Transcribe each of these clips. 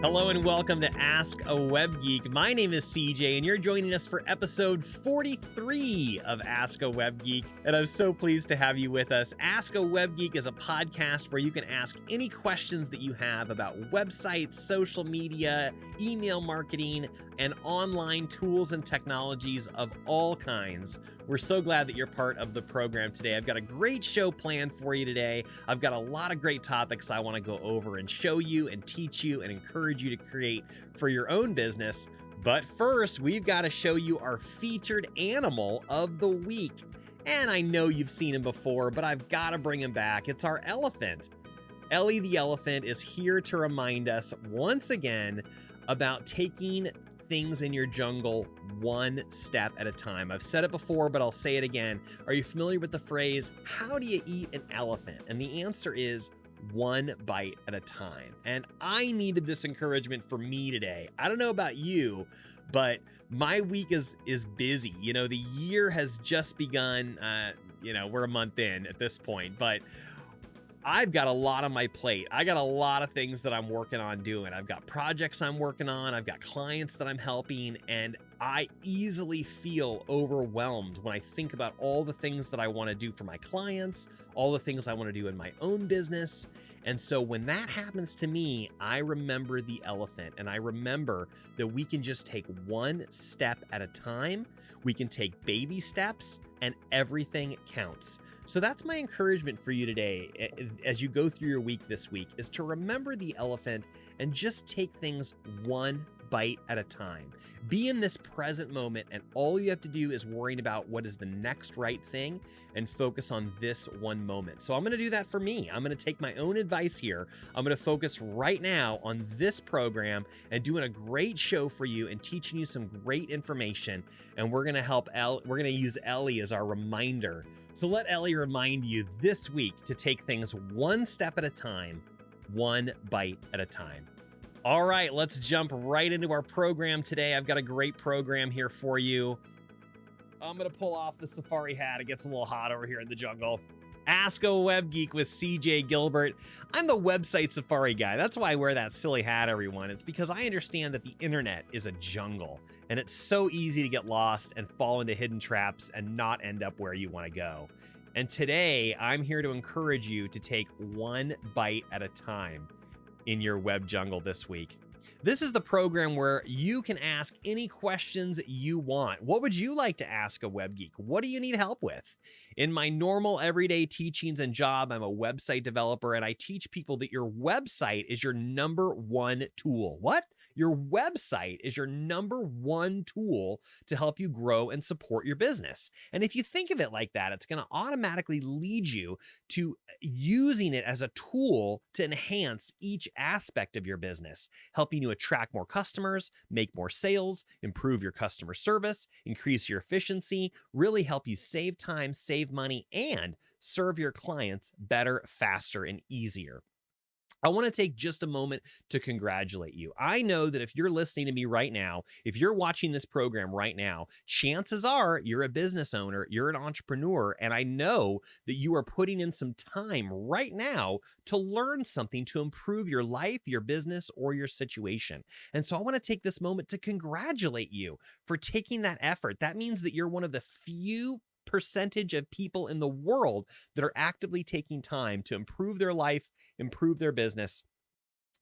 Hello and welcome to Ask a Web Geek. My name is CJ and you're joining us for episode 43 of Ask a Web Geek. And I'm so pleased to have you with us. Ask a Web Geek is a podcast where you can ask any questions that you have about websites, social media, email marketing, and online tools and technologies of all kinds. We're so glad that you're part of the program today. I've got a great show planned for you today. I've got a lot of great topics I want to go over and show you and teach you and encourage you to create for your own business. But first, we've got to show you our featured animal of the week. And I know you've seen him before, but I've got to bring him back. It's our elephant. Ellie the elephant is here to remind us once again about taking things in your jungle one step at a time. I've said it before, but I'll say it again. Are you familiar with the phrase, how do you eat an elephant? And the answer is one bite at a time. And I needed this encouragement for me today. I don't know about you, but my week is busy. You know, the year has just begun. We're a month in at this point, but I've got a lot on my plate. I got a lot of things that I'm working on doing. I've got projects I'm working on. I've got clients that I'm helping, and I easily feel overwhelmed when I think about all the things that I want to do for my clients, all the things I want to do in my own business. And so when that happens to me, I remember the elephant, and I remember that we can just take one step at a time. We can take baby steps, and everything counts. So that's my encouragement for you today as you go through your week this week, is to remember the elephant and just take things one bite at a time. Be in this present moment, and all you have to do is worrying about what is the next right thing and focus on this one moment. So I'm going to do that for me. I'm going to take my own advice here. I'm going to focus right now on this program and doing a great show for you and teaching you some great information. And we're going to use Ellie as our reminder. So let Ellie remind you this week to take things one step at a time, one bite at a time. All right, let's jump right into our program today. I've got a great program here for you. I'm going to pull off the safari hat. It gets a little hot over here in the jungle. Ask a Web Geek with CJ Gilbert. I'm the website safari guy. That's why I wear that silly hat, everyone. It's because I understand that the internet is a jungle, and it's so easy to get lost and fall into hidden traps and not end up where you want to go. And today, I'm here to encourage you to take one bite at a time in your web jungle this week. This is the program where you can ask any questions you want. What would you like to ask a web geek? What do you need help with? In my normal everyday teachings and job, I'm a website developer, and I teach people that your website is your number one tool. What? Your website is your number one tool to help you grow and support your business. And if you think of it like that, it's going to automatically lead you to using it as a tool to enhance each aspect of your business, helping you attract more customers, make more sales, improve your customer service, increase your efficiency, really help you save time, save money, and serve your clients better, faster, and easier. I want to take just a moment to congratulate you. I know that if you're listening to me right now, if you're watching this program right now, chances are you're a business owner, you're an entrepreneur, and I know that you are putting in some time right now to learn something to improve your life, your business, or your situation. And so I want to take this moment to congratulate you for taking that effort. That means that you're one of the few percentage of people in the world that are actively taking time to improve their life, improve their business.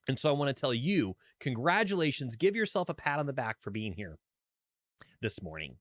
And so I want to tell you, congratulations. Give yourself a pat on the back for being here this morning.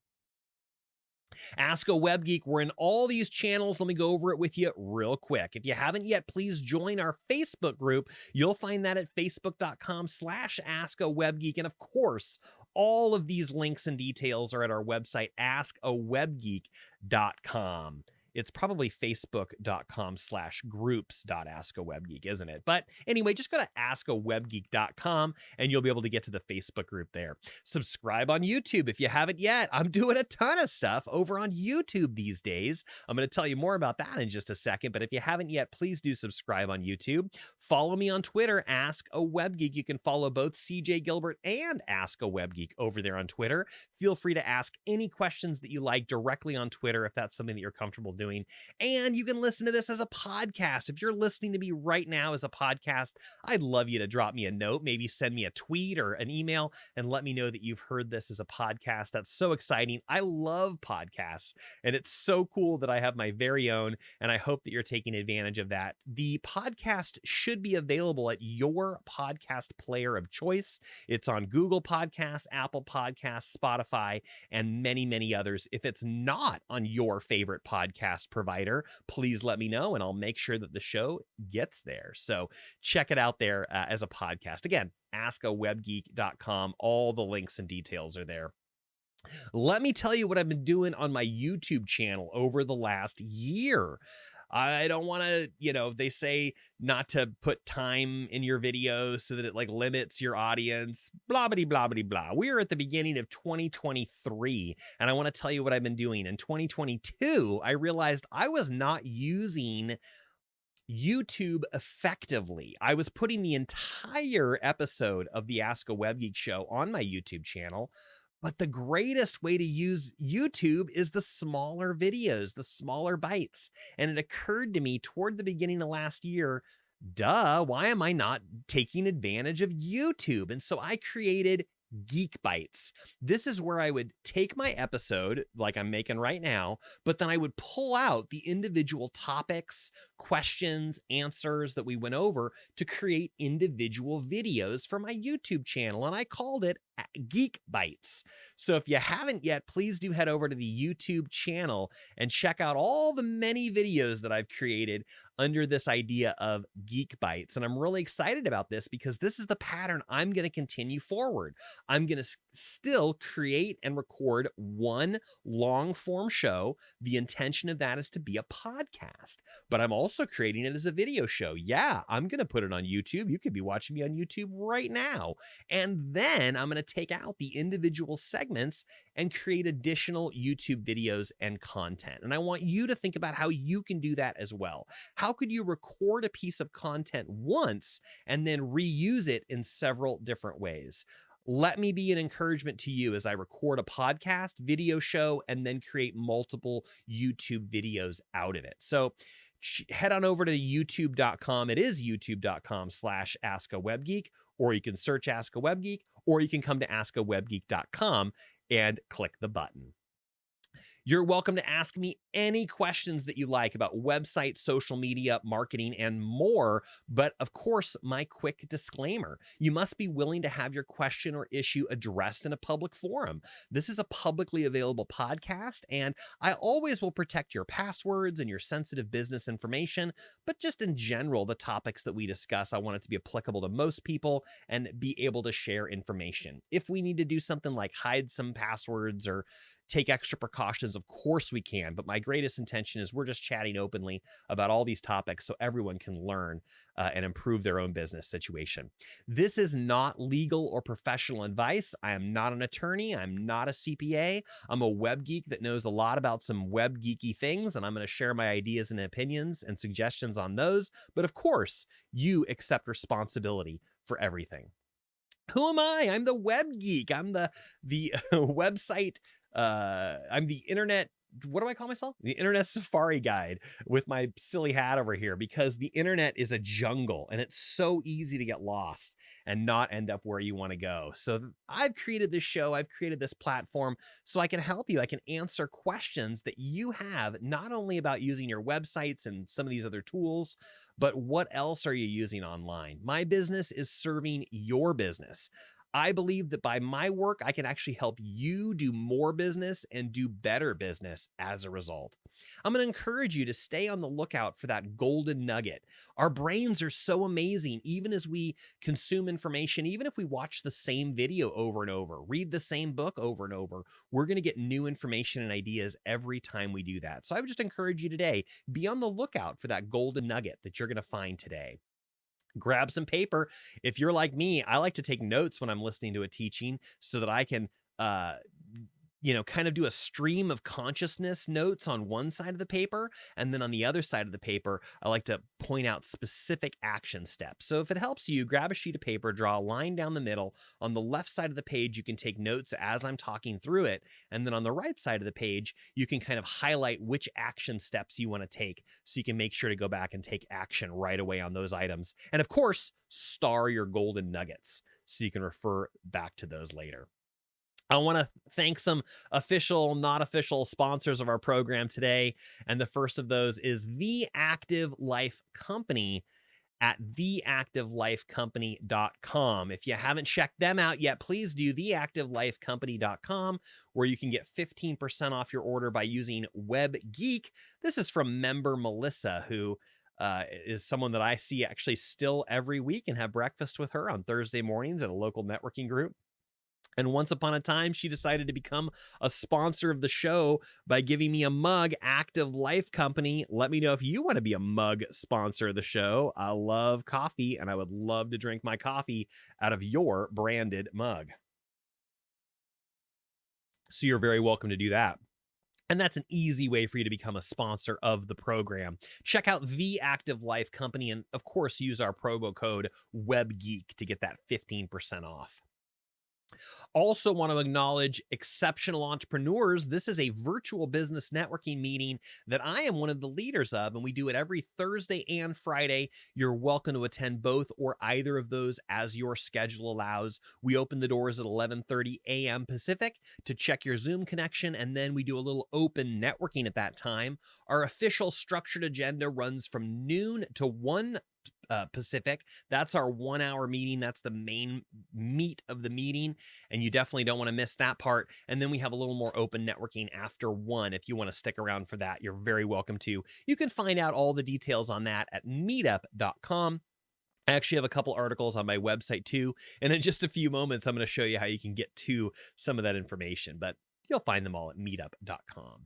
Ask a Web Geek. We're in all these channels. Let me go over it with you real quick. If you haven't yet, please join our Facebook group. You'll find that at facebook.com/AskAWebGeek. And of course, all of these links and details are at our website, AskAWebGeek.com. It's probably facebook.com/groups.askawebgeek, isn't it? But anyway, just go to askawebgeek.com and you'll be able to get to the Facebook group there. Subscribe on YouTube if you haven't yet. I'm doing a ton of stuff over on YouTube these days. I'm going to tell you more about that in just a second, but if you haven't yet, please do subscribe on YouTube. Follow me on Twitter, AskAWebGeek. You can follow both CJ Gilbert and Ask a Web Geek over there on Twitter. Feel free to ask any questions that you like directly on Twitter if that's something that you're comfortable doing. doing. And you can listen to this as a podcast. If you're listening to me right now as a podcast, I'd love you to drop me a note, maybe send me a tweet or an email and let me know that you've heard this as a podcast. That's so exciting. I love podcasts, and it's so cool that I have my very own, and I hope that you're taking advantage of that. The podcast should be available at your podcast player of choice. It's on Google Podcasts, Apple Podcasts, Spotify, and many, many others. If it's not on your favorite podcast provider, please let me know, and I'll make sure that the show gets there. So check it out there as a podcast. Again, AaWG043.com. All the links and details are there. Let me tell you what I've been doing on my YouTube channel over the last year. I don't want to, they say not to put time in your videos so that it like limits your audience, blah, blah, blah, blah, blah. We are at the beginning of 2023, and I want to tell you what I've been doing. In 2022, I realized I was not using YouTube effectively. I was putting the entire episode of the Ask a Web Geek show on my YouTube channel, but the greatest way to use YouTube is the smaller videos, the smaller bites. And it occurred to me toward the beginning of last year, why am I not taking advantage of YouTube? And so I created Geek Bytes. This is where I would take my episode like I'm making right now, but then I would pull out the individual topics, questions, answers that we went over to create individual videos for my YouTube channel. And I called it Geek Bytes. So if you haven't yet, please do head over to the YouTube channel and check out all the many videos that I've created under this idea of Geek Bytes. And I'm really excited about this because this is the pattern I'm going to continue forward. I'm going to still create and record one long form show. The intention of that is to be a podcast, but I'm also creating it as a video show. Yeah, I'm going to put it on YouTube. You could be watching me on YouTube right now. And then I'm going to take out the individual segments and create additional YouTube videos and content. And I want you to think about how you can do that as well. How could you record a piece of content once and then reuse it in several different ways? Let me be an encouragement to you as I record a podcast, video show, and then create multiple YouTube videos out of it. So head on over to youtube.com. It is youtube.com/AskAWebGeek, or you can search Ask a Web Geek, or you can come to AskAWebGeek.com and click the button. You're welcome to ask me any questions that you like about websites, social media, marketing, and more. But of course, my quick disclaimer, you must be willing to have your question or issue addressed in a public forum. This is a publicly available podcast, and I always will protect your passwords and your sensitive business information. But just in general, the topics that we discuss, I want it to be applicable to most people and be able to share information. If we need to do something like hide some passwords or take extra precautions, of course we can, but my greatest intention is we're just chatting openly about all these topics so everyone can learn and improve their own business situation. This is not legal or professional advice. I am not an attorney. I'm not a CPA. I'm a web geek that knows a lot about some web geeky things, and I'm going to share my ideas and opinions and suggestions on those. But of course, you accept responsibility for everything. Who am I? I'm the web geek. I'm the website I'm the internet, what do I call myself? The internet safari guide with my silly hat over here, because the internet is a jungle and it's so easy to get lost and not end up where you want to go. So I've created this show, I've created this platform so I can help you. I can answer questions that you have, not only about using your websites and some of these other tools, but what else are you using online? My business is serving your business. I believe that by my work, I can actually help you do more business and do better business as a result. I'm going to encourage you to stay on the lookout for that golden nugget. Our brains are so amazing, even as we consume information, even if we watch the same video over and over, read the same book over and over, we're going to get new information and ideas every time we do that. So I would just encourage you today, be on the lookout for that golden nugget that you're going to find today. Grab some paper. If you're like me, I like to take notes when I'm listening to a teaching so that I can kind of do a stream of consciousness notes on one side of the paper. And then on the other side of the paper, I like to point out specific action steps. So if it helps you, grab a sheet of paper, draw a line down the middle. On the left side of the page, you can take notes as I'm talking through it. And then on the right side of the page, you can kind of highlight which action steps you want to take so you can make sure to go back and take action right away on those items. And of course, star your golden nuggets so you can refer back to those later. I want to thank some official, not official sponsors of our program today. And the first of those is The Active Life Company at theactivelifecompany.com. If you haven't checked them out yet, please do theactivelifecompany.com, where you can get 15% off your order by using WebGeek. This is from member Melissa, who is someone that I see actually still every week and have breakfast with her on Thursday mornings at a local networking group. And once upon a time, she decided to become a sponsor of the show by giving me a mug. Active Life Company, let me know if you want to be a mug sponsor of the show. I love coffee, and I would love to drink my coffee out of your branded mug. So you're very welcome to do that. And that's an easy way for you to become a sponsor of the program. Check out The Active Life Company, and of course, use our promo code WebGeek to get that 15% off. Also want to acknowledge Exceptional Entrepreneurs. This is a virtual business networking meeting that I am one of the leaders of, and we do it every Thursday and Friday. You're welcome to attend both or either of those as your schedule allows. We open the doors at 11:30 a.m. Pacific to check your Zoom connection, and then we do a little open networking at that time. Our official structured agenda runs from noon to 1 Pacific. That's our 1 hour meeting. That's the main meat of the meeting. And you definitely don't want to miss that part. And then we have a little more open networking after 1. If you want to stick around for that, you're very welcome to. You can find out all the details on that at meetup.com. I actually have a couple articles on my website too. And in just a few moments, I'm going to show you how you can get to some of that information, but you'll find them all at meetup.com.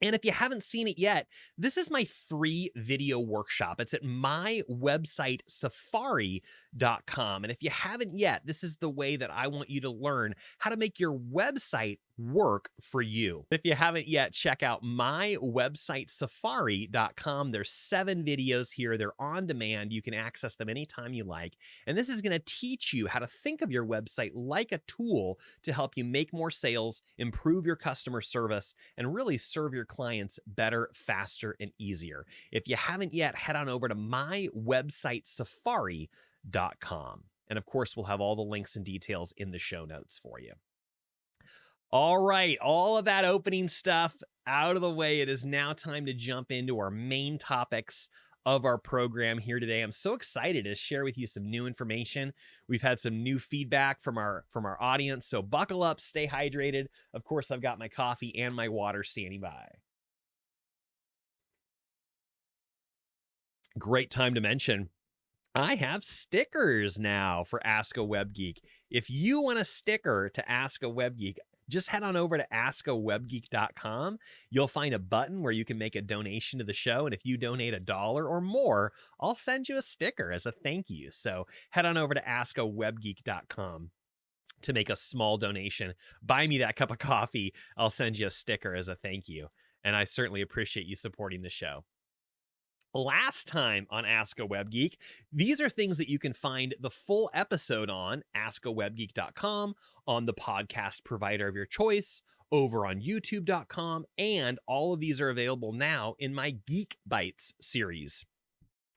And if you haven't seen it yet, this is my free video workshop. It's at my website, safari.com. And if you haven't yet, this is the way that I want you to learn how to make your website work for you. If you haven't yet, check out my website, safari.com. There's 7 videos here. They're on demand. You can access them anytime you like. And this is going to teach you how to think of your website like a tool to help you make more sales, improve your customer service, and really serve your clients better, faster, and easier. If you haven't yet, head on over to my website, safari.com. And of course, we'll have all the links and details in the show notes for you. All right, all of that opening stuff out of the way. It is now time to jump into our main topics of our program here today. I'm so excited to share with you some new information. We've had some new feedback from our audience, so buckle up, stay hydrated. Of course, I've got my coffee and my water standing by. Great time to mention, I have stickers now for Ask a Web Geek. If you want a sticker to Ask a Web Geek, just head on over to AaWG043.com. You'll find a button where you can make a donation to the show. And if you donate $1 or more, I'll send you a sticker as a thank you. So head on over to AaWG043.com to make a small donation. Buy me that cup of coffee. I'll send you a sticker as a thank you. And I certainly appreciate you supporting the show. Last time on Ask a Web Geek, these are things that you can find the full episode on AskAWebGeek.com, on the podcast provider of your choice, over on YouTube.com, and all of these are available now in my Geek Bytes series.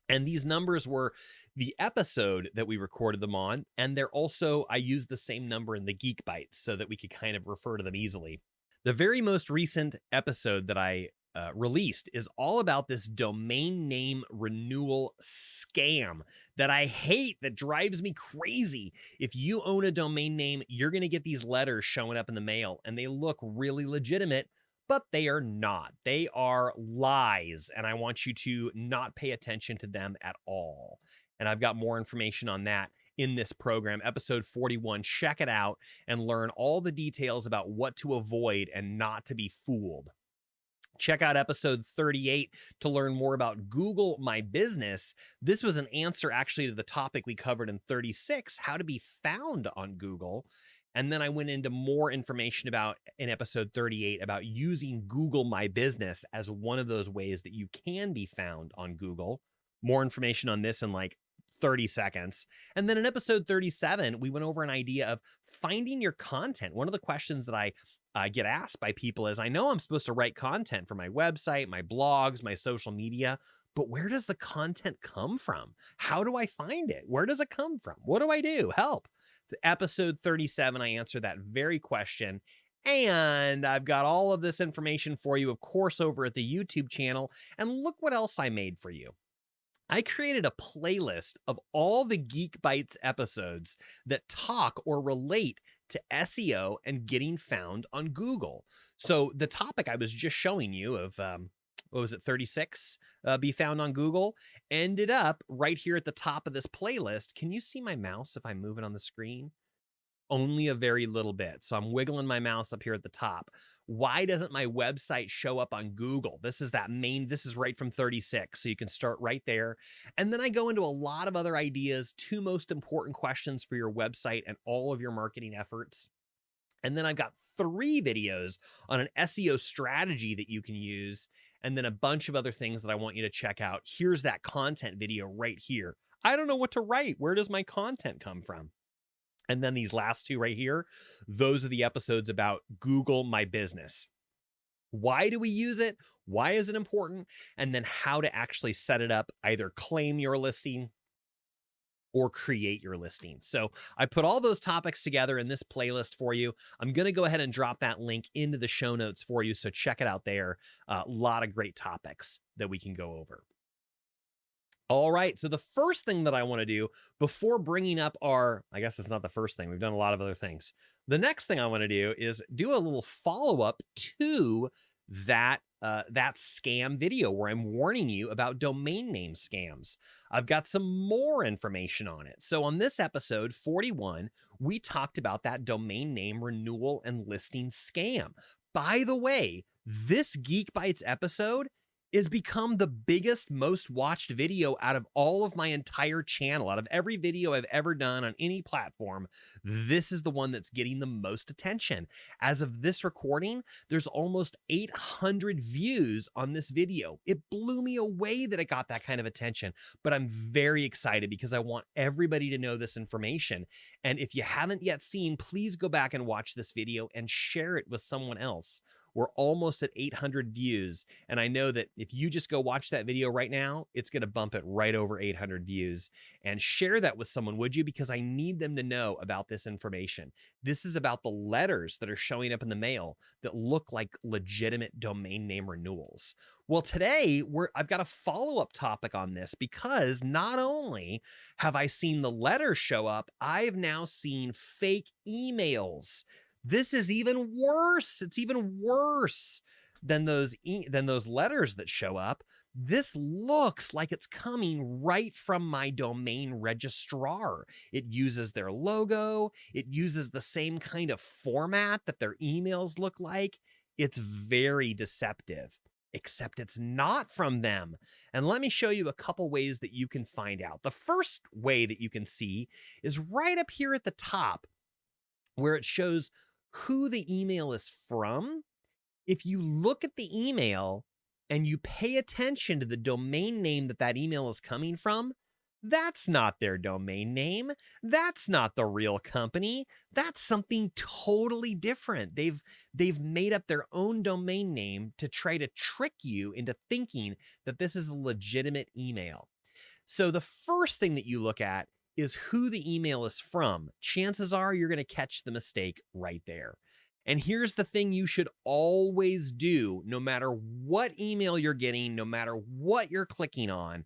And these numbers were the episode that we recorded them on, and they're also, I used the same number in the Geek Bytes so that we could kind of refer to them easily. The very most recent episode that I released is all about this domain name renewal scam that I hate, that drives me crazy. If you own a domain name, you're going to get these letters showing up in the mail, and they look really legitimate, but they are not. They are lies, and I want you to not pay attention to them at all. And I've got more information on that in this program, episode 41. Check it out and learn all the details about what to avoid and not to be fooled. Check out episode 38 to learn more about Google My Business. This was an answer actually to the topic we covered in 36, how to be found on Google. And then I went into more information about in episode 38 about using Google My Business as one of those ways that you can be found on Google. More information on this in like 30 seconds. And then in episode 37, we went over an idea of finding your content. One of the questions that I get asked by people is, I know I'm supposed to write content for my website, my blogs, my social media, but where does the content come from? How do I find it? Where does it come from? What do I do? Help. The episode 37, I answer that very question. And I've got all of this information for you, of course, over at the YouTube channel. And look what else I made for you. I created a playlist of all the Geek Bytes episodes that talk or relate to SEO and getting found on Google. So the topic I was just showing you of, what was it, 36, be found on Google, ended up right here at the top of this playlist. Can you see my mouse if I move it on the screen? Only a very little bit. So I'm wiggling my mouse up here at the top. Why doesn't my website show up on Google? This is right from 36. So you can start right there. And then I go into a lot of other ideas, 2 most important questions for your website and all of your marketing efforts. And then I've got 3 videos on an SEO strategy that you can use, and then a bunch of other things that I want you to check out. Here's that content video right here. I don't know what to write. Where does my content come from? And then these last 2 right here, those are the episodes about Google My Business. Why do we use it? Why is it important? And then how to actually set it up, either claim your listing or create your listing. So I put all those topics together in this playlist for you. I'm going to go ahead and drop that link into the show notes for you. So check it out there. A lot of great topics that we can go over. All right, so the first thing that I want to do before bringing up I guess it's not the first thing. We've done a lot of other things. The next thing I want to do is do a little follow-up to that scam video where I'm warning you about domain name scams. I've got some more information on it. So on this episode 41, we talked about that domain name renewal and listing scam. By the way, this Geek Bytes episode is become the biggest, most watched video out of all of my entire channel. Out of every video I've ever done on any platform, this is the one that's getting the most attention. As of this recording, there's almost 800 views on this video. It blew me away that it got that kind of attention, but I'm very excited because I want everybody to know this information. And if you haven't yet seen, please go back and watch this video and share it with someone else. We're almost at 800 views. And I know that if you just go watch that video right now, it's going to bump it right over 800 views. And share that with someone, would you? Because I need them to know about this information. This is about the letters that are showing up in the mail that look like legitimate domain name renewals. Well, today I've got a follow-up topic on this because not only have I seen the letters show up, I've now seen fake emails. This is even worse. It's even worse than those letters that show up. This looks like it's coming right from my domain registrar. It uses their logo. It uses the same kind of format that their emails look like. It's very deceptive, except it's not from them. And let me show you a couple ways that you can find out. The first way that you can see is right up here at the top where it shows who the email is from. If you look at the email and you pay attention to the domain name that email is coming from, that's not their domain name. That's not the real company. That's something totally different. They've made up their own domain name to try to trick you into thinking that this is a legitimate email. So the first thing that you look at is who the email is from. Chances are you're going to catch the mistake right there. And here's the thing you should always do, no matter what email you're getting, no matter what you're clicking on.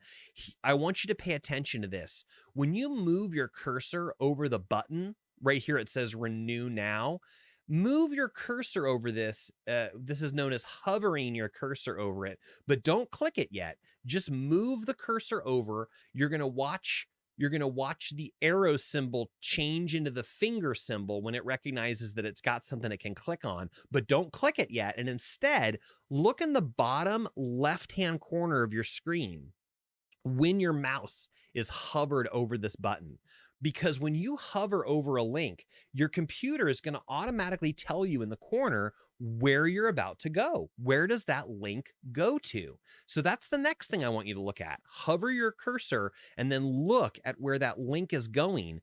I want you to pay attention to this. When you move your cursor over the button, right here it says Renew Now, move your cursor over this. This is known as hovering your cursor over it, but don't click it yet. Just move the cursor over. You're going to watch the arrow symbol change into the finger symbol when it recognizes that it's got something it can click on, but don't click it yet. And instead, look in the bottom left-hand corner of your screen when your mouse is hovered over this button. because when you hover over a link, your computer is going to automatically tell you in the corner where you're about to go. Where does that link go to? So that's the next thing I want you to look at. Hover your cursor and then look at where that link is going,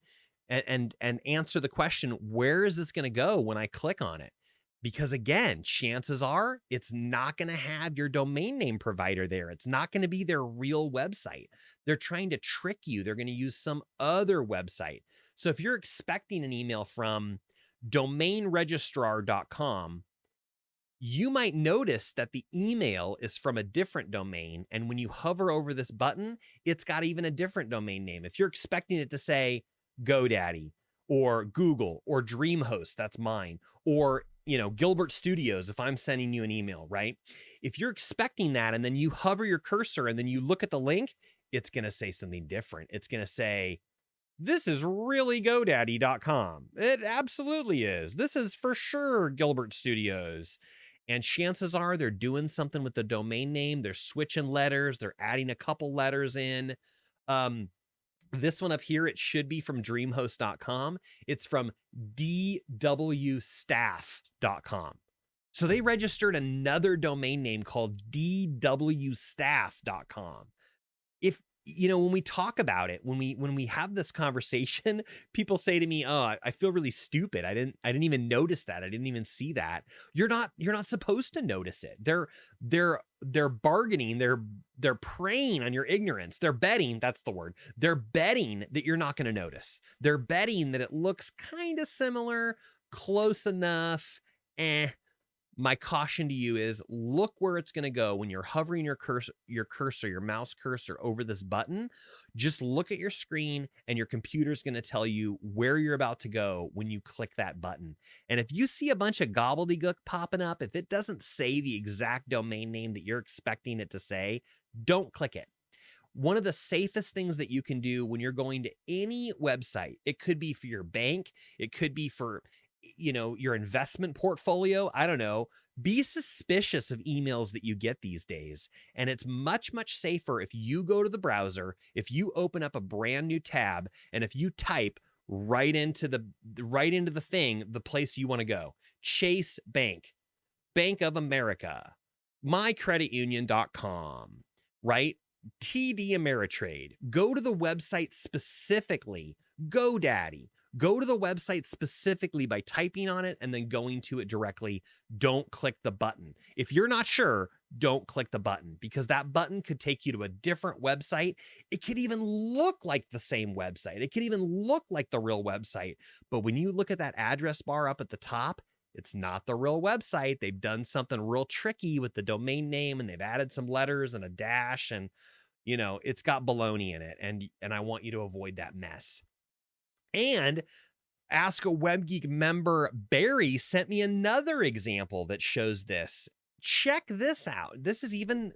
and answer the question, where is this going to go when I click on it? Because again, chances are it's not going to have your domain name provider there. It's not going to be their real website. They're trying to trick you. They're going to use some other website. So if you're expecting an email from domainregistrar.com, you might notice that the email is from a different domain. And when you hover over this button, it's got even a different domain name. If you're expecting it to say GoDaddy or Google or DreamHost, that's mine, or Gilbert Studios, if I'm sending you an email, right? If you're expecting that and then you hover your cursor and then you look at the link, it's going to say something different. It's going to say, this is really GoDaddy.com. It absolutely is. This is for sure Gilbert Studios. And chances are they're doing something with the domain name. They're switching letters. They're adding a couple letters in. This one up here, it should be from dreamhost.com. It's from dwstaff.com. So they registered another domain name called dwstaff.com. If when we talk about it, when we have this conversation, people say to me, "Oh, I feel really stupid. I didn't even notice that. I didn't even see that." You're not supposed to notice it. They're bargaining. They're preying on your ignorance. They're betting. That's the word. They're betting that you're not going to notice. They're betting that it looks kind of similar, close enough. My caution to you is look where it's going to go when you're hovering your mouse cursor over this button. Just look at your screen and your computer's going to tell you where you're about to go when you click that button. And if you see a bunch of gobbledygook popping up, if it doesn't say the exact domain name that you're expecting it to say, don't click it. One of the safest things that you can do when you're going to any website, it could be for your bank, it could be for your investment portfolio. I don't know. Be suspicious of emails that you get these days. And it's much, much safer if you go to the browser, if you open up a brand new tab, and if you type right into the thing, the place you want to go. Chase Bank, Bank of America, mycreditunion.com, right? TD Ameritrade. Go to the website specifically. GoDaddy. Go to the website specifically by typing on it and then going to it directly. Don't click the button. If you're not sure, don't click the button, because that button could take you to a different website. It could even look like the same website. It could even look like the real website. But when you look at that address bar up at the top, it's not the real website. They've done something real tricky with the domain name, and they've added some letters and a dash, and it's got baloney in it. And I want you to avoid that mess. And AaWG member Barry sent me another example that shows this. Check this out. This is even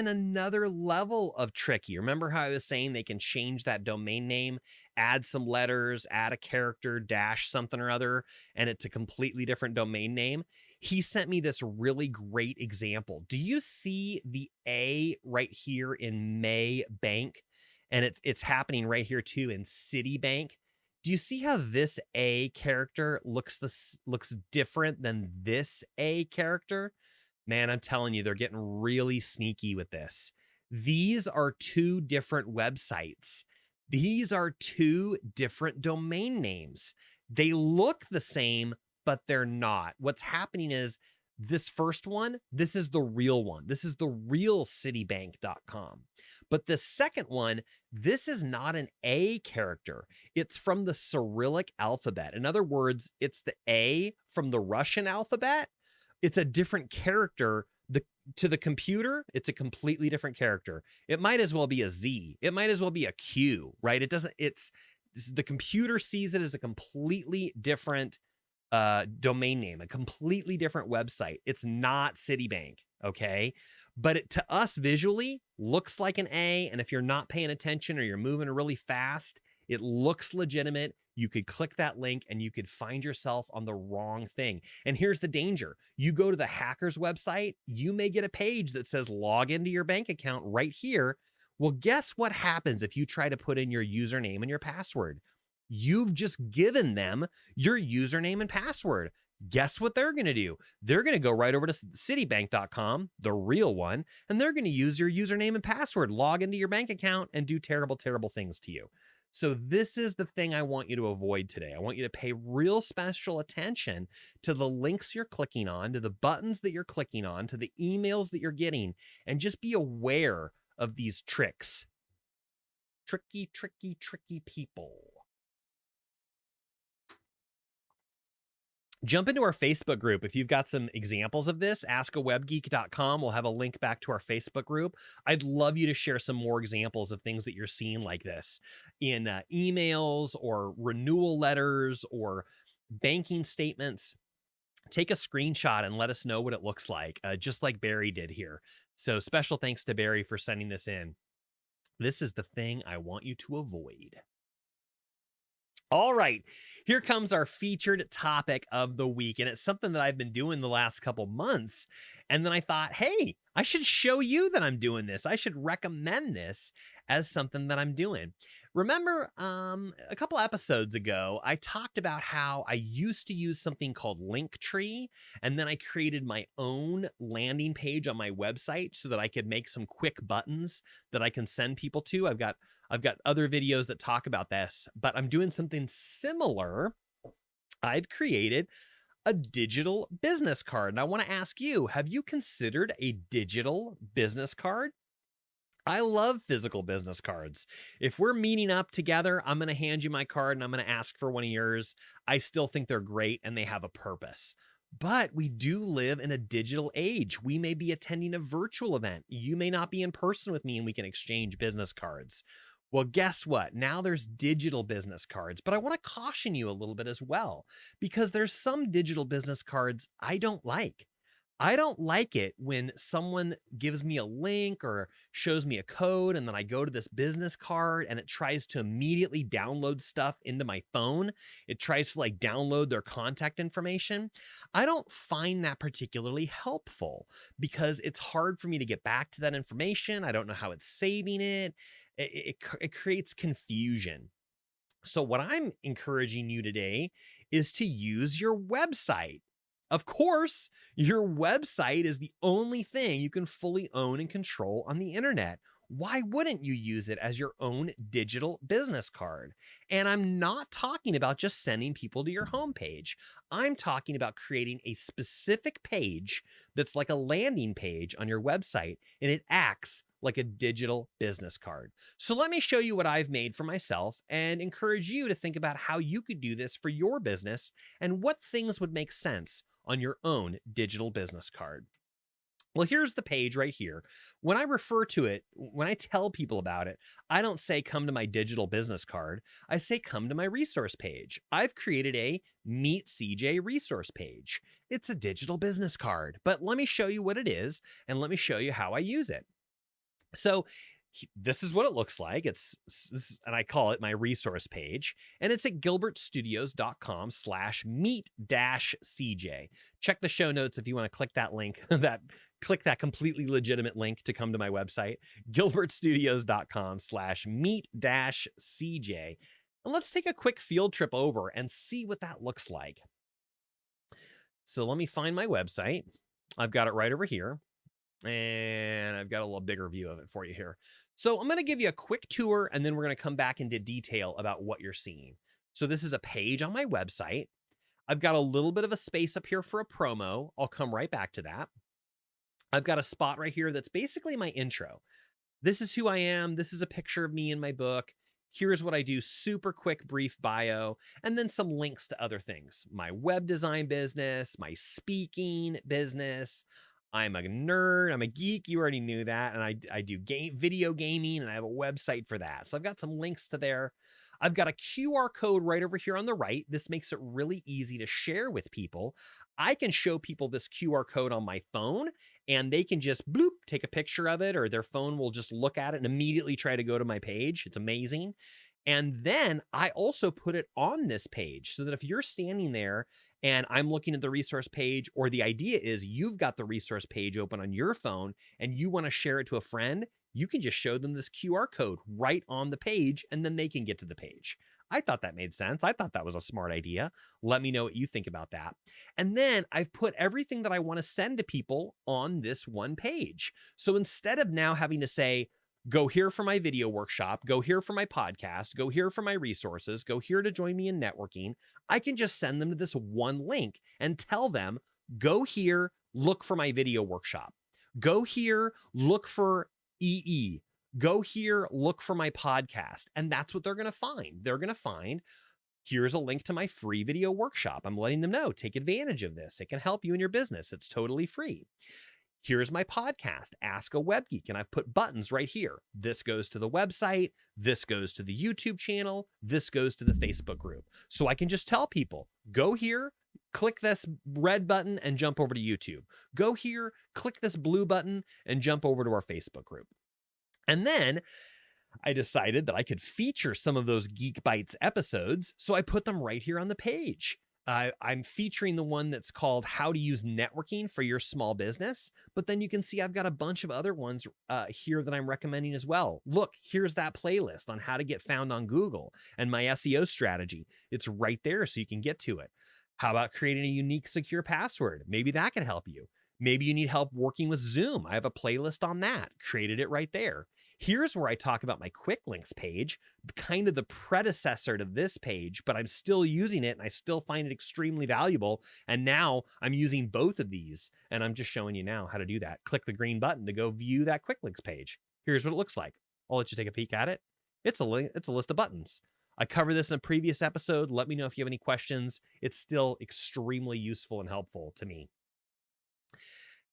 another level of tricky. Remember how I was saying they can change that domain name, add some letters, add a character, dash something or other, and it's a completely different domain name? He sent me this really great example. Do you see the A right here in May Bank? And it's happening right here too in Citibank. Do you see how this A character looks different than this A character? Man, I'm telling you, they're getting really sneaky with this. These are two different websites. These are two different domain names. They look the same, but they're not. What's happening is this first one, this is the real one. This is the real Citibank.com. But the second one, this is not an A character. It's from the Cyrillic alphabet. In other words, it's the A from the Russian alphabet. It's a different character. To the computer, it's a completely different character. It might as well be a Z. It might as well be a Q, right? The computer sees it as a completely different domain name, a completely different website. It's not Citibank, okay? But it, to us visually, looks like an A, and if you're not paying attention or you're moving really fast, it looks legitimate. You could click that link and you could find yourself on the wrong thing. And here's the danger. You go to the hacker's website, you may get a page that says log into your bank account right here. Well, guess what happens if you try to put in your username and your password? You've just given them your username and password. Guess what they're going to do? They're going to go right over to Citibank.com, the real one, and they're going to use your username and password, log into your bank account, and do terrible, terrible things to you. So this is the thing I want you to avoid today. I want you to pay real special attention to the links you're clicking on, to the buttons that you're clicking on, to the emails that you're getting, and just be aware of these tricks. Tricky, tricky, tricky people. Jump into our Facebook group if you've got some examples of this. AskAWebGeek.com will have a link back to our Facebook group. I'd love you to share some more examples of things that you're seeing like this in emails or renewal letters or banking statements. Take a screenshot and let us know what it looks like, just like Barry did here. So special thanks to Barry for sending this in. This is the thing I want you to avoid. All right, here comes our featured topic of the week, and it's something that I've been doing the last couple months. And then I thought, hey, I should show you that I'm doing this. I should recommend this as something that I'm doing. Remember, a couple episodes ago, I talked about how I used to use something called Linktree, and then I created my own landing page on my website so that I could make some quick buttons that I can send people to. I've got other videos that talk about this, but I'm doing something similar. I've created a digital business card. And I want to ask you, have you considered a digital business card? I love physical business cards. If we're meeting up together, I'm going to hand you my card and I'm going to ask for one of yours. I still think they're great and they have a purpose. But we do live in a digital age. We may be attending a virtual event. You may not be in person with me and we can exchange business cards. Well, guess what? Now there's digital business cards, but I want to caution you a little bit as well, because there's some digital business cards I don't like. I don't like it when someone gives me a link or shows me a code and then I go to this business card and it tries to immediately download stuff into my phone. It tries to like download their contact information. I don't find that particularly helpful because it's hard for me to get back to that information. I don't know how it's saving it. It creates confusion. So what I'm encouraging you today is to use your website. Of course, your website is the only thing you can fully own and control on the internet. Why wouldn't you use it as your own digital business card? And I'm not talking about just sending people to your homepage. I'm talking about creating a specific page that's like a landing page on your website, and it acts like a digital business card. So let me show you what I've made for myself and encourage you to think about how you could do this for your business and what things would make sense on your own digital business card. Well, here's the page right here. When I refer to it, when I tell people about it, I don't say come to my digital business card. I say come to my resource page. I've created a Meet CJ resource page. It's a digital business card, but let me show you what it is and let me show you how I use it. So this is what it looks like. And I call it my resource page, and it's at gilbertstudios.com/meet-cj. Check the show notes if you want to click that link, click that completely legitimate link to come to my website, gilbertstudios.com/meet-cj. And let's take a quick field trip over and see what that looks like. So let me find my website. I've got it right over here. And I've got a little bigger view of it for you here. So I'm going to give you a quick tour, and then we're going to come back into detail about what you're seeing. So this is a page on my website. I've got a little bit of a space up here for a promo. I'll come right back to that. I've got a spot right here that's basically my intro. This is who I am. This is a picture of me in my book. Here's what I do, super quick, brief bio, and then some links to other things. My web design business, my speaking business. I'm a nerd, I'm a geek, you already knew that, and I do video gaming, and I have a website for that. So I've got some links to there. I've got a QR code right over here on the right. This makes it really easy to share with people. I can show people this QR code on my phone, and they can just bloop, take a picture of it, or their phone will just look at it and immediately try to go to my page. It's amazing. And then I also put it on this page so that if you're standing there and I'm looking at the resource page, or the idea is you've got the resource page open on your phone and you want to share it to a friend, you can just show them this QR code right on the page and then they can get to the page. I thought that made sense. I thought that was a smart idea. Let me know what you think about that. And then I've put everything that I want to send to people on this one page. So instead of now having to say, go here for my video workshop, go here for my podcast, go here for my resources, go here to join me in networking, I can just send them to this one link and tell them, go here, look for my video workshop. Go here, look for EE. Go here, look for my podcast. And that's what they're going to find. They're going to find, here's a link to my free video workshop. I'm letting them know, take advantage of this. It can help you in your business. It's totally free. Here's my podcast, Ask a Web Geek, and I've put buttons right here. This goes to the website. This goes to the YouTube channel. This goes to the Facebook group. So I can just tell people, go here, click this red button and jump over to YouTube. Go here, click this blue button and jump over to our Facebook group. And then I decided that I could feature some of those Geek Bytes episodes, so I put them right here on the page. I'm featuring the one that's called How to Use Networking for Your Small Business, but then you can see I've got a bunch of other ones here that I'm recommending as well. Look, here's that playlist on how to get found on Google and my SEO strategy. It's right there so you can get to it. How about creating a unique secure password? Maybe that can help you. Maybe you need help working with Zoom. I have a playlist on that. Created it right there. Here's where I talk about my quick links page, kind of the predecessor to this page, but I'm still using it and I still find it extremely valuable. And now I'm using both of these and I'm just showing you now how to do that. Click the green button to go view that quick links page. Here's what it looks like. I'll let you take a peek at it. It's a list of buttons. I covered this in a previous episode. Let me know if you have any questions. It's still extremely useful and helpful to me.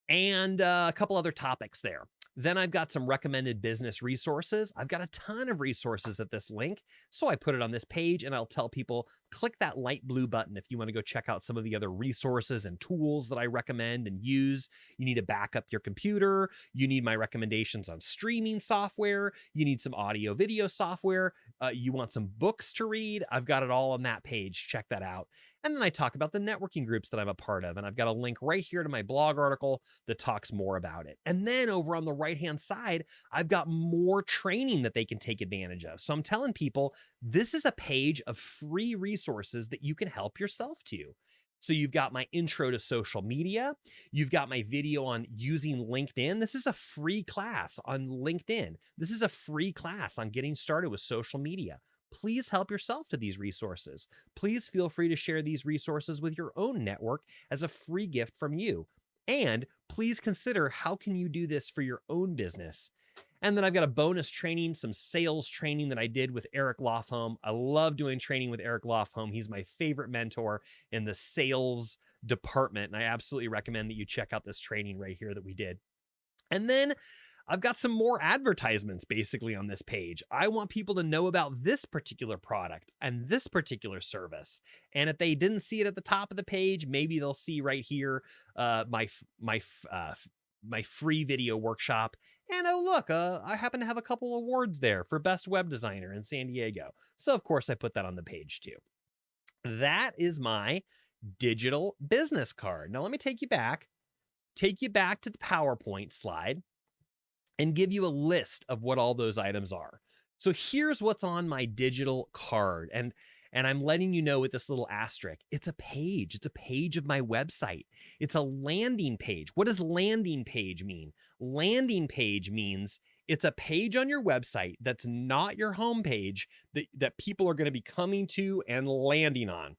And a couple other topics there. Then I've got some recommended business resources. I've got a ton of resources at this link. So I put it on this page and I'll tell people, click that light blue button if you want to go check out some of the other resources and tools that I recommend and use. You need to back up your computer. You need my recommendations on streaming software. You need some audio video software. You want some books to read. I've got it all on that page. Check that out. And then I talk about the networking groups that I'm a part of. And I've got a link right here to my blog article that talks more about it. And then over on the right-hand side, I've got more training that they can take advantage of. So I'm telling people, this is a page of free resources that you can help yourself to. So you've got my intro to social media. You've got my video on using LinkedIn. This is a free class on LinkedIn. This is a free class on getting started with social media. Please help yourself to these resources. Please feel free to share these resources with your own network as a free gift from you. And please consider, how can you do this for your own business? And then I've got a bonus training, some sales training that I did with Eric Lofholm. I love doing training with Eric Lofholm. He's my favorite mentor in the sales department. And I absolutely recommend that you check out this training right here that we did. And then I've got some more advertisements basically on this page. I want people to know about this particular product and this particular service. And if they didn't see it at the top of the page, maybe they'll see right here my free video workshop. And oh, look, I happen to have a couple awards there for Best Web Designer in San Diego. So of course I put that on the page too. That is my digital business card. Now let me take you back to the PowerPoint slide and give you a list of what all those items are. So here's what's on my digital card. And I'm letting you know with this little asterisk, it's a page. It's a page of my website. It's a landing page. What does landing page mean? Landing page means it's a page on your website that's not your home page that people are going to be coming to and landing on.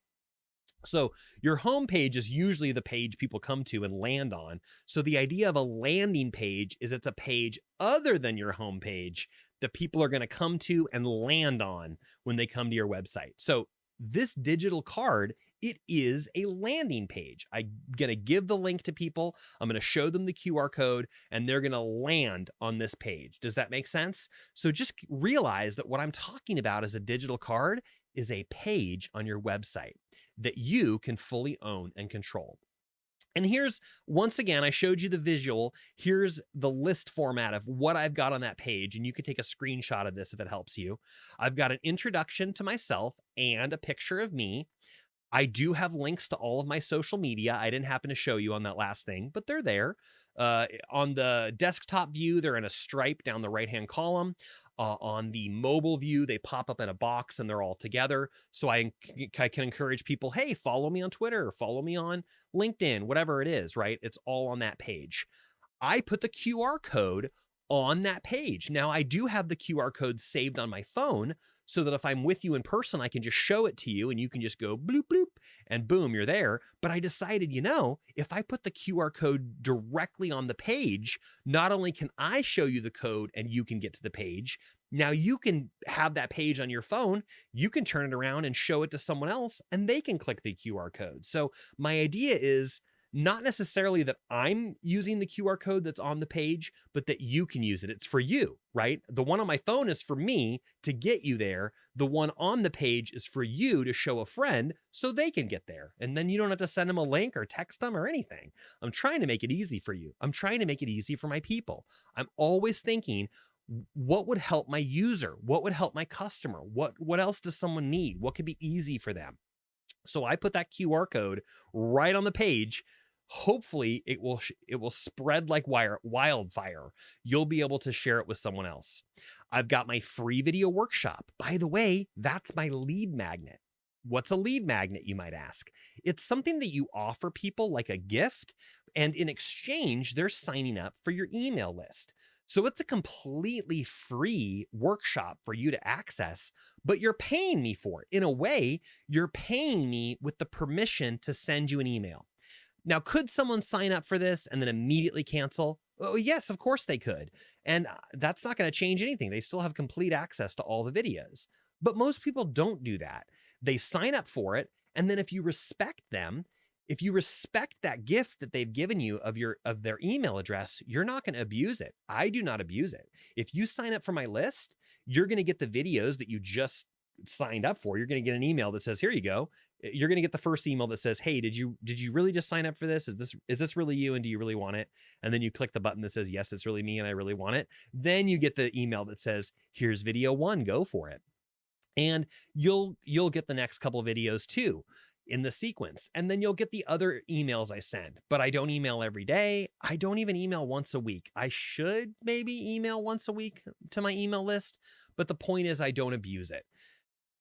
So your home page is usually the page people come to and land on. So the idea of a landing page is it's a page other than your home page that people are going to come to and land on when they come to your website. So this digital card, it is a landing page. I'm going to give the link to people. I'm going to show them the QR code and they're going to land on this page. Does that make sense? So just realize that what I'm talking about as a digital card is a page on your website that you can fully own and control. And here's, once again, I showed you the visual. Here's the list format of what I've got on that page. And you can take a screenshot of this if it helps you. I've got an introduction to myself and a picture of me. I do have links to all of my social media. I didn't happen to show you on that last thing, but they're there. On the desktop view, they're in a stripe down the right-hand column. On the mobile view, they pop up in a box and they're all together. So I can encourage people, hey, follow me on Twitter, follow me on LinkedIn, whatever it is, right? It's all on that page. I put the QR code on that page. Now, I do have the QR code saved on my phone so that if I'm with you in person, I can just show it to you and you can just go bloop, bloop, and boom, you're there. But I decided, if I put the QR code directly on the page, not only can I show you the code and you can get to the page, now you can have that page on your phone, you can turn it around and show it to someone else and they can click the QR code. So my idea is not necessarily that I'm using the QR code that's on the page, but that you can use it. It's for you, right? The one on my phone is for me to get you there. The one on the page is for you to show a friend so they can get there. And then you don't have to send them a link or text them or anything. I'm trying to make it easy for you. I'm trying to make it easy for my people. I'm always thinking, what would help my user? What would help my customer? What else does someone need? What could be easy for them? So I put that QR code right on the page. Hopefully it will spread like wildfire. You'll be able to share it with someone else. I've got my free video workshop. By the way, that's my lead magnet. What's a lead magnet, you might ask? It's something that you offer people like a gift, and in exchange, they're signing up for your email list. So it's a completely free workshop for you to access, but you're paying me for it. In a way, you're paying me with the permission to send you an email. Now, could someone sign up for this and then immediately cancel? Oh, yes, of course they could. And that's not going to change anything. They still have complete access to all the videos. But most people don't do that. They sign up for it. And then if you respect them, if you respect that gift that they've given you of their email address, you're not going to abuse it. I do not abuse it. If you sign up for my list, you're going to get the videos that you just signed up for. You're going to get an email that says, here you go. You're going to get the first email that says, hey, did you really just sign up for this? Is this really you? And do you really want it? And then you click the button that says, yes, it's really me and I really want it. Then you get the email that says, here's video 1, go for it. And you'll get the next couple of videos too in the sequence. And then you'll get the other emails I send. But I don't email every day. I don't even email once a week. I should maybe email once a week to my email list. But the point is, I don't abuse it.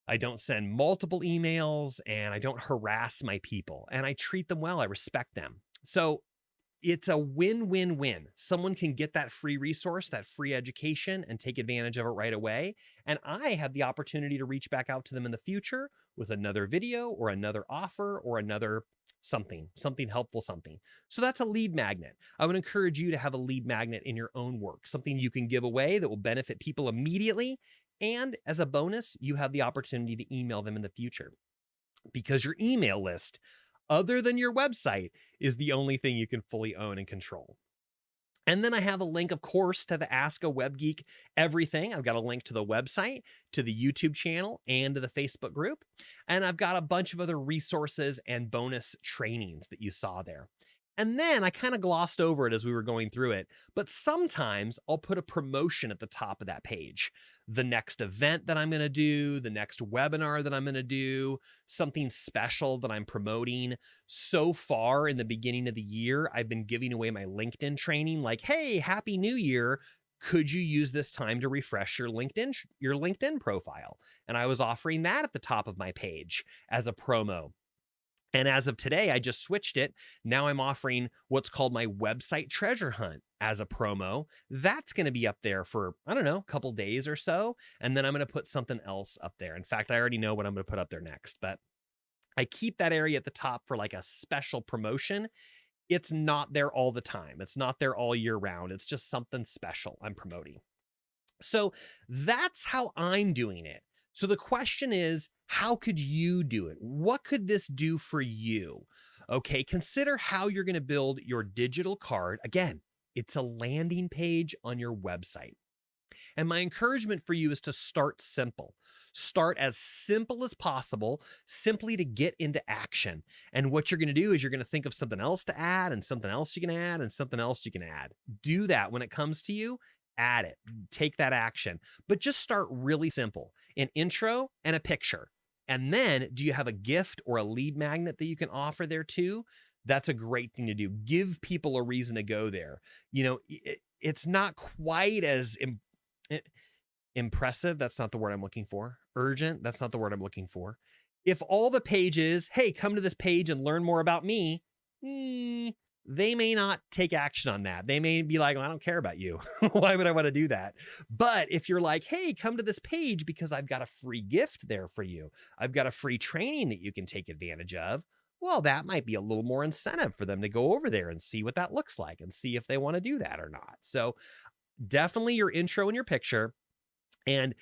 I don't send multiple emails and I don't harass my people, and I treat them well. I respect them. So it's a win-win-win. Someone can get that free resource, that free education, and take advantage of it right away. And I have the opportunity to reach back out to them in the future with another video or another offer or another something helpful, something. So that's a lead magnet. I would encourage you to have a lead magnet in your own work, something you can give away that will benefit people immediately. And as a bonus, you have the opportunity to email them in the future, because your email list, other than your website, is the only thing you can fully own and control. And then I have a link, of course, to the Ask a Web Geek everything. I've got a link to the website, to the YouTube channel, and to the Facebook group. And I've got a bunch of other resources and bonus trainings that you saw there. And then I kind of glossed over it as we were going through it, but sometimes I'll put a promotion at the top of that page. The next event that I'm going to do, the next webinar that I'm going to do, something special that I'm promoting. So far in the beginning of the year, I've been giving away my LinkedIn training, like, hey, Happy New Year. Could you use this time to refresh your LinkedIn profile? And I was offering that at the top of my page as a promo. And as of today, I just switched it. Now I'm offering what's called my website treasure hunt as a promo. That's going to be up there for, I don't know, a couple days or so. And then I'm going to put something else up there. In fact, I already know what I'm going to put up there next, but I keep that area at the top for like a special promotion. It's not there all the time. It's not there all year round. It's just something special I'm promoting. So that's how I'm doing it. So the question is, how could you do it? What could this do for you? Okay, consider how you're going to build your digital card. Again, it's a landing page on your website. And my encouragement for you is to start simple. Start as simple as possible, simply to get into action. And what you're going to do is you're going to think of something else to add, and something else you can add, and something else you can add. Do that when it comes to you. Add it, take that action, but just start really simple. An intro and a picture. And then do you have a gift or a lead magnet that you can offer there too? That's a great thing to do. Give people a reason to go there. You know, it's not quite as Impressive, that's not the word I'm looking for. Urgent, that's not the word I'm looking for. If all the page is, hey, come to this page and learn more about me, they may not take action on that. They may be like, well, I don't care about you. Why would I want to do that? But if you're like, hey, come to this page because I've got a free gift there for you, I've got a free training that you can take advantage of, well, that might be a little more incentive for them to go over there and see what that looks like and see if they want to do that or not. So definitely your intro and your picture, and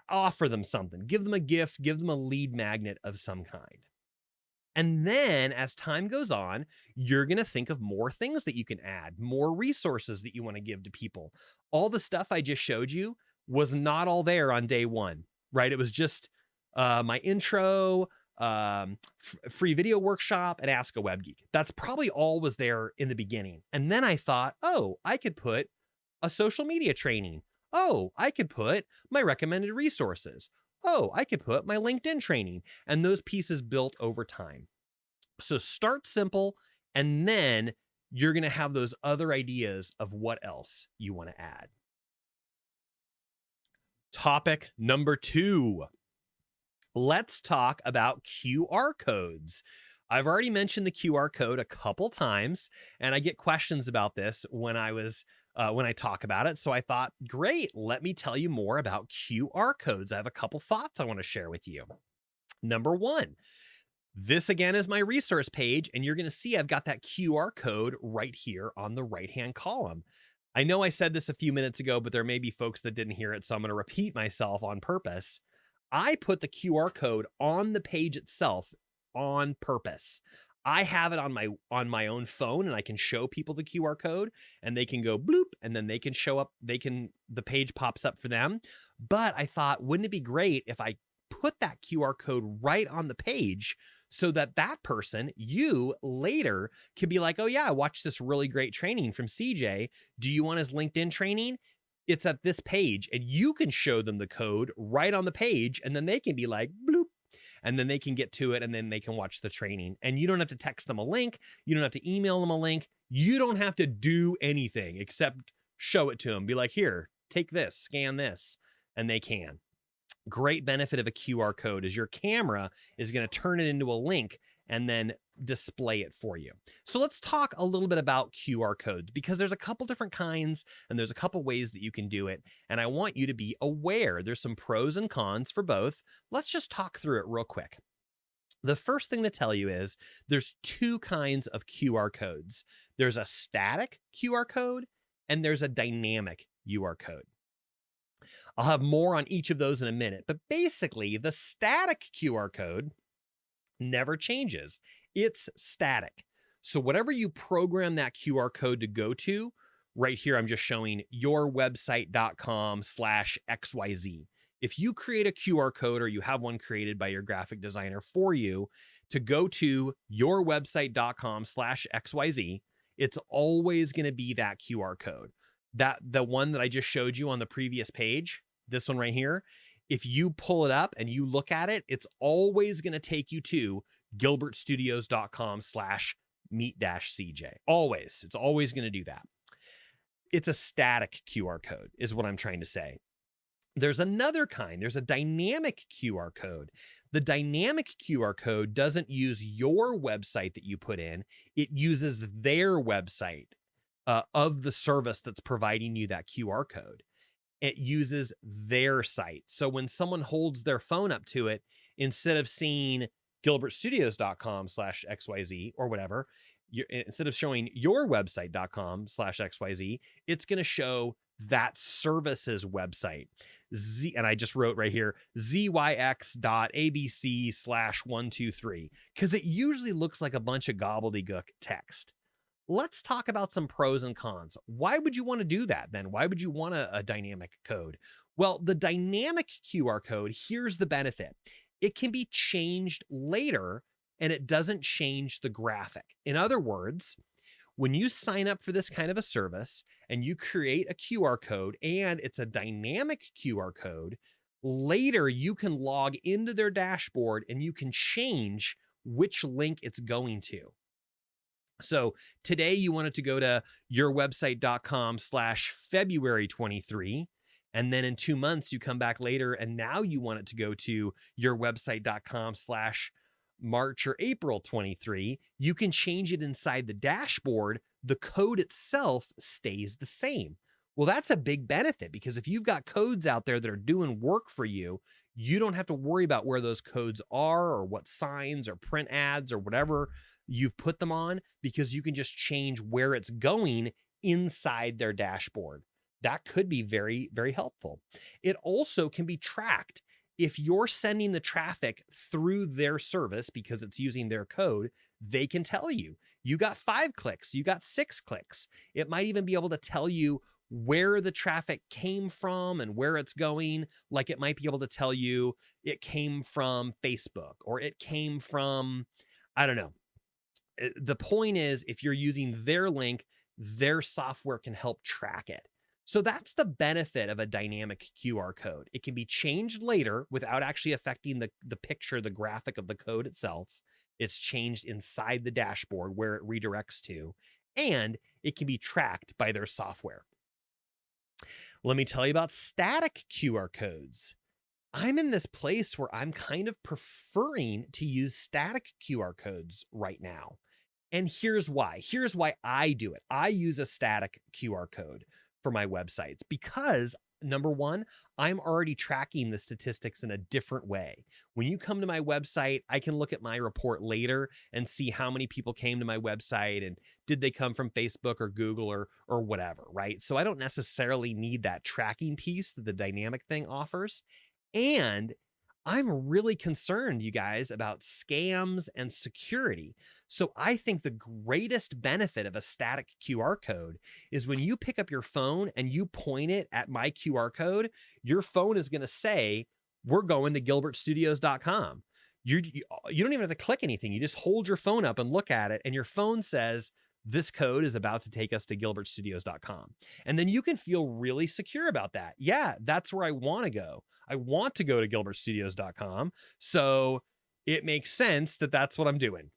offer them something. Give them a gift, give them a lead magnet of some kind. And then as time goes on, you're going to think of more things that you can add, more resources that you want to give to people. All the stuff I just showed you was not all there on day one, right? It was just my intro, free video workshop, and Ask a Web Geek. That's probably all was there in the beginning. And then I thought, oh, I could put a social media training. Oh, I could put my recommended resources. Oh, I could put my LinkedIn training, and those pieces built over time. So start simple, and then you're going to have those other ideas of what else you want to add. Topic number 2. Let's talk about QR codes. I've already mentioned the QR code a couple times, and I get questions about this when I talk about it. So I thought, great, let me tell you more about QR codes. I have a couple thoughts I want to share with you. Number 1, this again is my resource page, and you're going to see I've got that QR code right here on the right-hand column. I know I said this a few minutes ago, but there may be folks that didn't hear it, so I'm going to repeat myself on purpose. I put the QR code on the page itself on purpose. I have it on my own phone, and I can show people the QR code, and they can go bloop, and then they can show up. The page pops up for them. But I thought, wouldn't it be great if I put that QR code right on the page so that that person, you later, can be like, oh yeah, I watched this really great training from CJ. Do you want his LinkedIn training? It's at this page, and you can show them the code right on the page, and then they can be like, bloop, and then they can get to it, and then they can watch the training. And you don't have to text them a link. You don't have to email them a link. You don't have to do anything except show it to them. Be like, here, take this, scan this, and they can. Great benefit of a QR code is your camera is going to turn it into a link and then display it for you. So let's talk a little bit about QR codes, because there's a couple different kinds and there's a couple ways that you can do it. And I want you to be aware. There's some pros and cons for both. Let's just talk through it real quick. The first thing to tell you is there's 2 kinds of QR codes. There's a static QR code and there's a dynamic QR code. I'll have more on each of those in a minute, but basically the static QR code never changes. It's static. So whatever you program that QR code to go to, right here I'm just showing yourwebsite.com/XYZ. If you create a QR code or you have one created by your graphic designer for you to go to yourwebsite.com/XYZ, it's always going to be that QR code. The one that I just showed you on the previous page, this one right here, if you pull it up and you look at it, it's always going to take you to gilbertstudios.com/meet-cj. Always. It's always going to do that. It's a static QR code is what I'm trying to say. There's another kind. There's a dynamic QR code. The dynamic QR code doesn't use your website that you put in. It uses their website of the service that's providing you that QR code. It uses their site. So when someone holds their phone up to it, instead of seeing gilbertstudios.com/XYZ or whatever, instead of showing yourwebsite.com/XYZ, it's going to show that service's website. And I just wrote right here, zyx.abc/123, because it usually looks like a bunch of gobbledygook text. Let's talk about some pros and cons. Why would you want to do that then? Why would you want a dynamic code? Well, the dynamic QR code, here's the benefit. It can be changed later and it doesn't change the graphic. In other words, when you sign up for this kind of a service and you create a QR code and it's a dynamic QR code, later you can log into their dashboard and you can change which link it's going to. So today you wanted to go to yourwebsite.com/February 23, And then in 2 months, you come back later and now you want it to go to your website.com/March or April 23, you can change it inside the dashboard. The code itself stays the same. Well, that's a big benefit, because if you've got codes out there that are doing work for you, you don't have to worry about where those codes are or what signs or print ads or whatever you've put them on, because you can just change where it's going inside their dashboard. That could be very, very helpful. It also can be tracked. If you're sending the traffic through their service because it's using their code, they can tell you, you got 5 clicks, you got 6 clicks. It might even be able to tell you where the traffic came from and where it's going. Like it might be able to tell you it came from Facebook or it came from, I don't know. The point is, if you're using their link, their software can help track it. So that's the benefit of a dynamic QR code. It can be changed later without actually affecting the picture, the graphic of the code itself. It's changed inside the dashboard where it redirects to, and it can be tracked by their software. Let me tell you about static QR codes. I'm in this place where I'm kind of preferring to use static QR codes right now. And here's why. Here's why I do it. I use a static QR code for my websites because, number one, I'm already tracking the statistics in a different way. When you come to my website, I can look at my report later and see how many people came to my website and did they come from Facebook or Google or whatever, right? So I don't necessarily need that tracking piece that the dynamic thing offers. And I'm really concerned, you guys, about scams and security. So I think the greatest benefit of a static QR code is when you pick up your phone and you point it at my QR code, your phone is going to say, we're going to gilbertstudios.com. You don't even have to click anything. You just hold your phone up and look at it, and your phone says, this code is about to take us to gilbertstudios.com. And then you can feel really secure about that. Yeah, that's where I want to go. I want to go to gilbertstudios.com. So it makes sense that that's what I'm doing.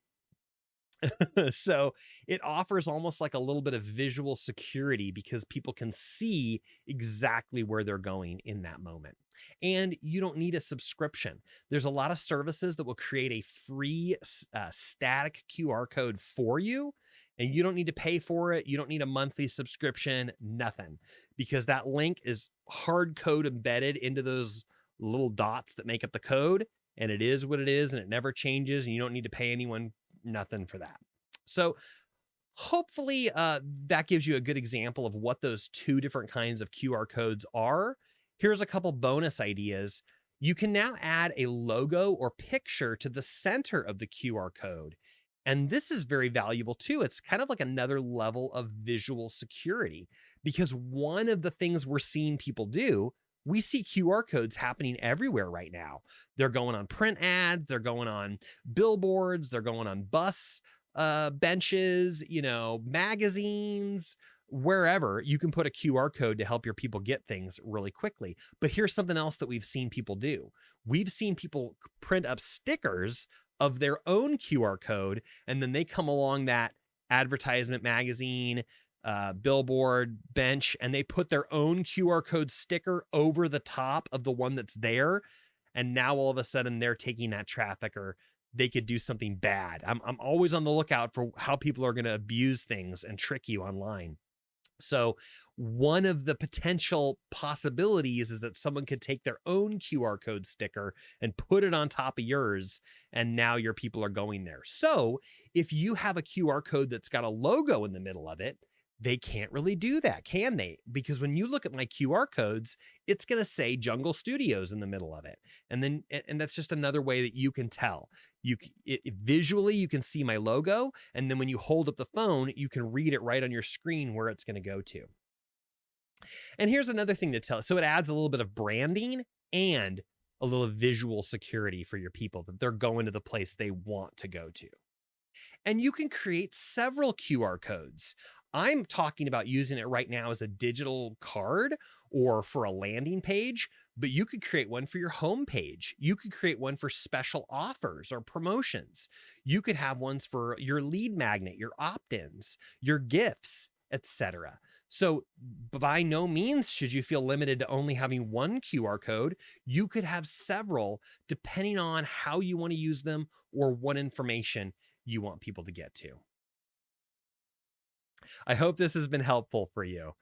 So it offers almost like a little bit of visual security because people can see exactly where they're going in that moment. And you don't need a subscription. There's a lot of services that will create a free static QR code for you, and you don't need to pay for it. You don't need a monthly subscription, nothing, because that link is hard code embedded into those little dots that make up the code. And it is what it is, and it never changes, and you don't need to pay anyone nothing for that. So hopefully that gives you a good example of what those two different kinds of QR codes are. Here's a couple bonus ideas. You can now add a logo or picture to the center of the QR code. And this is very valuable too. It's kind of like another level of visual security, because one of the things we're seeing people do, we see QR codes happening everywhere right now. They're going on print ads, they're going on billboards, they're going on bus benches, magazines, wherever. You can put a QR code to help your people get things really quickly. But here's something else that we've seen people do. We've seen people print up stickers of their own QR code, and then they come along that advertisement, magazine, billboard, bench, and they put their own QR code sticker over the top of the one that's there. And now all of a sudden they're taking that traffic, or they could do something bad. I'm always on the lookout for how people are going to abuse things and trick you online. So one of the potential possibilities is that someone could take their own QR code sticker and put it on top of yours, and now your people are going there. So if you have a QR code that's got a logo in the middle of it, they can't really do that, can they? Because when you look at my QR codes, it's going to say Jungle Studios in the middle of it. And that's just another way that you can tell. Visually, you can see my logo. And then when you hold up the phone, you can read it right on your screen where it's going to go to. And here's another thing to tell. So it adds a little bit of branding and a little visual security for your people, that they're going to the place they want to go to. And you can create several QR codes. I'm talking about using it right now as a digital card or for a landing page, but you could create one for your home page. You could create one for special offers or promotions. You could have ones for your lead magnet, your opt-ins, your gifts, etc. So by no means should you feel limited to only having one QR code. You could have several depending on how you want to use them or what information you want people to get to. I hope this has been helpful for you.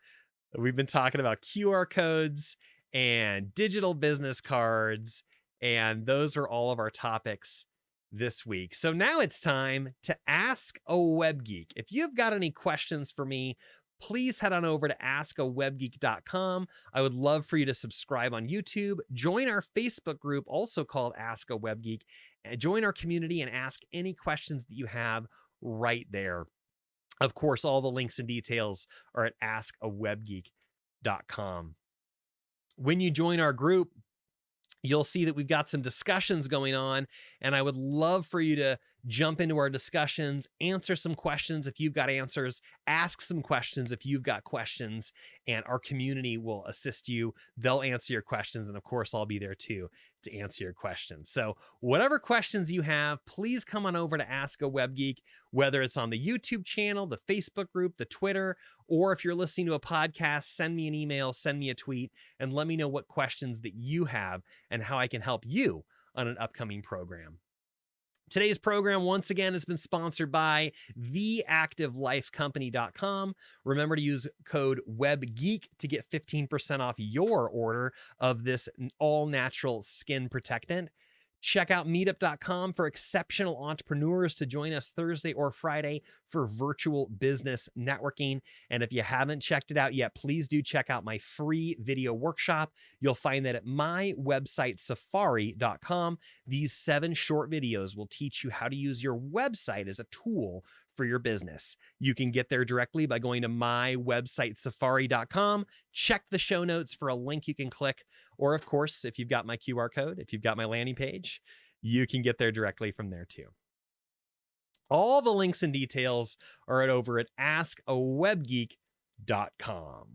We've been talking about QR codes and digital business cards, and those are all of our topics this week. So now it's time to ask a web geek. If you've got any questions for me, please head on over to AaWG043. I would love for you to subscribe on YouTube, join our Facebook group, also called Ask a Web Geek, and join our community and ask any questions that you have right there. Of course, all the links and details are at AskAWebGeek.com. When you join our group, you'll see that we've got some discussions going on, and I would love for you to jump into our discussions, answer some questions if you've got answers, ask some questions if you've got questions, and our community will assist you. They'll answer your questions, and of course, I'll be there too to answer your questions. So whatever questions you have, please come on over to Ask a Web Geek, whether it's on the YouTube channel, the Facebook group, the Twitter, or if you're listening to a podcast, send me an email, send me a tweet, and let me know what questions that you have and how I can help you on an upcoming program. Today's program, once again, has been sponsored by theactivelifecompany.com. Remember to use code WebGeek to get 15% off your order of this all-natural skin protectant. Check out meetup.com for exceptional entrepreneurs to join us Thursday or Friday for virtual business networking. And if you haven't checked it out yet, please do check out my free video workshop. You'll find that at my website, safari.com. These 7 short videos will teach you how to use your website as a tool for your business. You can get there directly by going to my website, safari.com. Check the show notes for a link you can click. Or, of course, if you've got my QR code, if you've got my landing page, you can get there directly from there too. All the links and details are over at AskAWebGeek.com.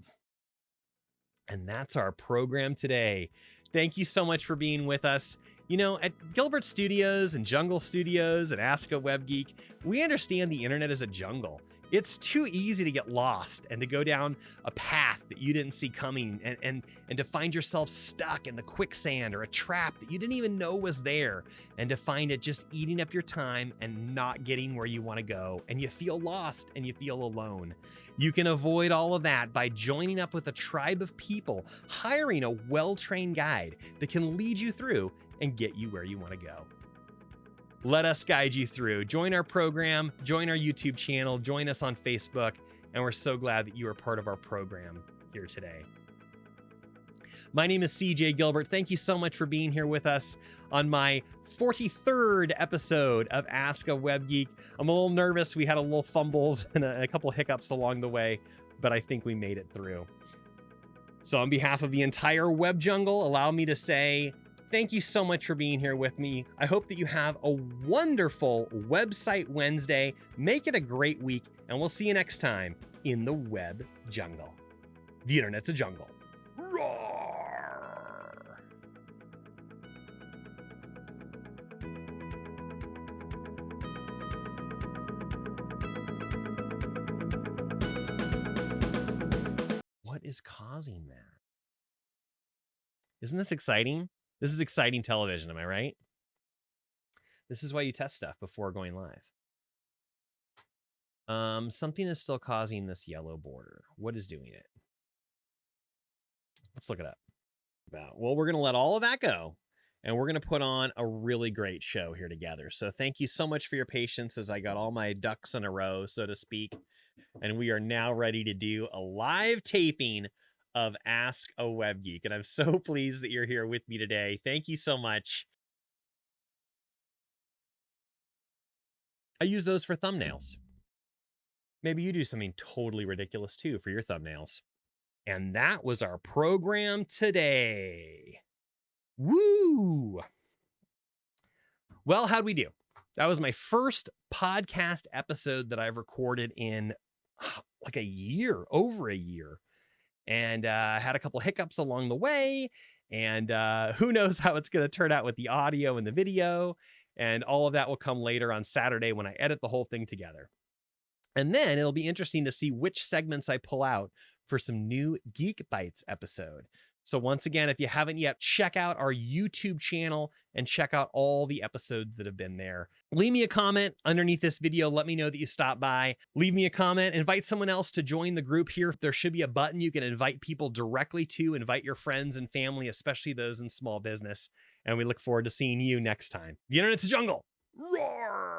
And that's our program today. Thank you so much for being with us. You know, at Gilbert Studios and Jungle Studios and Ask a Web Geek, we understand the internet is a jungle. It's too easy to get lost and to go down a path that you didn't see coming and to find yourself stuck in the quicksand or a trap that you didn't even know was there, and to find it just eating up your time and not getting where you want to go, and you feel lost and you feel alone. You can avoid all of that by joining up with a tribe of people, hiring a well-trained guide that can lead you through and get you where you want to go. Let us guide you through. Join our program, join our YouTube channel, join us on Facebook, and we're so glad that you are part of our program here today. My name is CJ Gilbert. Thank you so much for being here with us on my 43rd episode of Ask a Web Geek. I'm a little nervous. We had a little fumbles and a couple hiccups along the way, but I think we made it through. So on behalf of the entire web jungle, allow me to say thank you so much for being here with me. I hope that you have a wonderful Website Wednesday. Make it a great week, and we'll see you next time in the web jungle. The internet's a jungle. Roar! What is causing that? Isn't this exciting? This is exciting television, am I right? This is why you test stuff before going live. Something is still causing this yellow border. What is doing it? Let's look it up. Well, we're going to let all of that go, and we're going to put on a really great show here together. So thank you so much for your patience as I got all my ducks in a row, so to speak. And we are now ready to do a live taping of Ask a Web Geek. And I'm so pleased that you're here with me today. Thank you so much. I use those for thumbnails. Maybe you do something totally ridiculous too for your thumbnails. And that was our program today. Woo! Well, how'd we do? That was my first podcast episode that I've recorded in like a year, over a year. And had a couple hiccups along the way, and who knows how it's going to turn out with the audio and the video, and all of that will come later on Saturday when I edit the whole thing together. And then it'll be interesting to see which segments I pull out for some new Geek Bytes episode. So once again, if you haven't yet, check out our YouTube channel and check out all the episodes that have been there. Leave me a comment underneath this video. Let me know that you stopped by. Leave me a comment. Invite someone else to join the group here. There should be a button you can invite people directly to. Invite your friends and family, especially those in small business. And we look forward to seeing you next time. The internet's a jungle. Roar!